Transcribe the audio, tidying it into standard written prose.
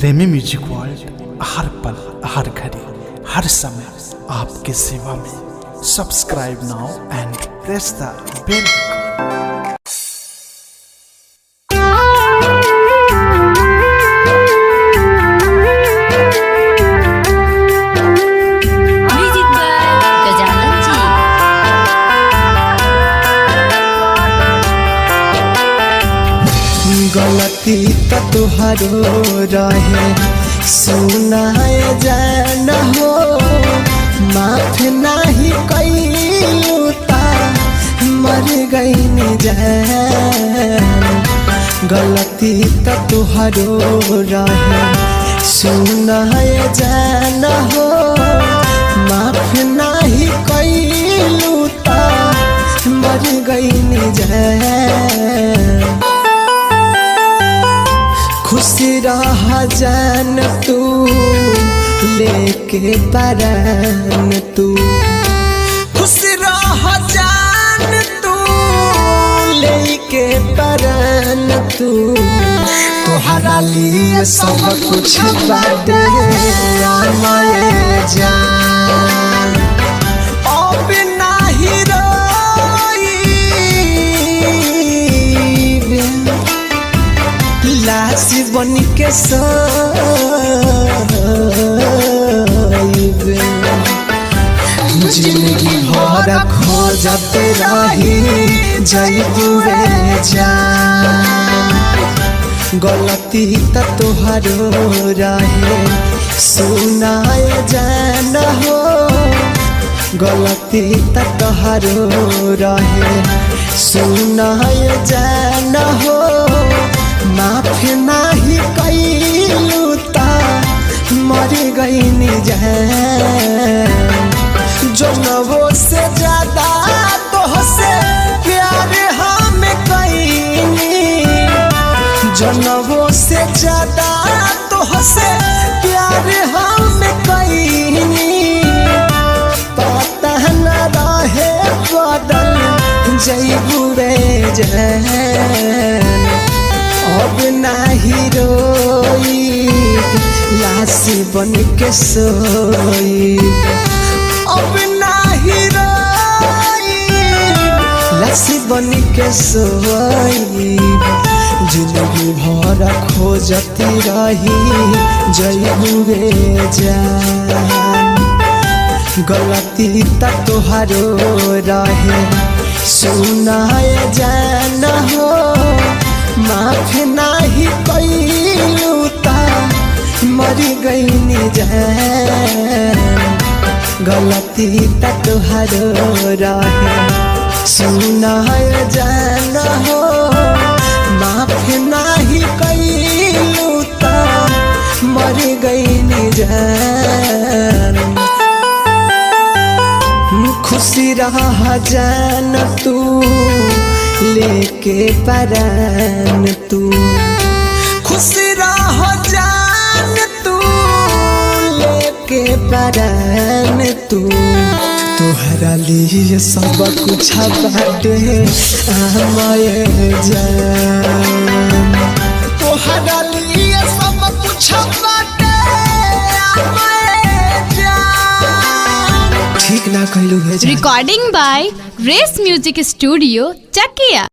प्रेमी music world हर पल हर घड़ी हर समय आपके सेवा में। सब्सक्राइब नाउ एंड प्रेस द बेल। गलती तो तुहारो रहे सुनाए जान हो, माफ नहीं कैलू ता मर गई जान। गलती तो तुहारो रहे सुनाए जान हो, माफ नहीं कैलू ता मर गई जान। खुशी रह जान तू लेके परान तू, खुशी रह जान तू लेके परान तू। तोहरा लिए सब कुछ बाटे रामाए जान, अब नाही लाश बन के जिंदगी भर खोजत रही जइबुए जान। गलती तो तुहारो रहे सुनाए जान हो, गलती तो तुहारो रहे सुनाए जान हो, माफ नहीं कैलू ता मर गई जान। जनवो से ज्यादा तोहसे प्यार हम कैनी, जनवो से ज्यादा तोहसे प्यार हम कैनी। पता न रहे बदल जइबुए जान, अब नाही रोई लाश बन के सोई। अब नाही रोई लाश बन के सोई, जिंदगी भर खोजती रही जइबुए जान। गलती तो तुहारो रहे सुनाए जान हो, माफ नहीं कैलू ता मर गई जान। गलती तो तुहारो रहे सुनाए जान हो, माफ नहीं कैलू ता मर गई जान। खुशी रह जान तू लेके परान तू, खुशी रह जान तू लेके परान तू। तोहरा लिए सब कुछ बाटे आमाए जान, तोहरा लिए सब कुछ बाटे आमाए जान। ठीक ना कहलू है। Recording by race music studio Chakiya.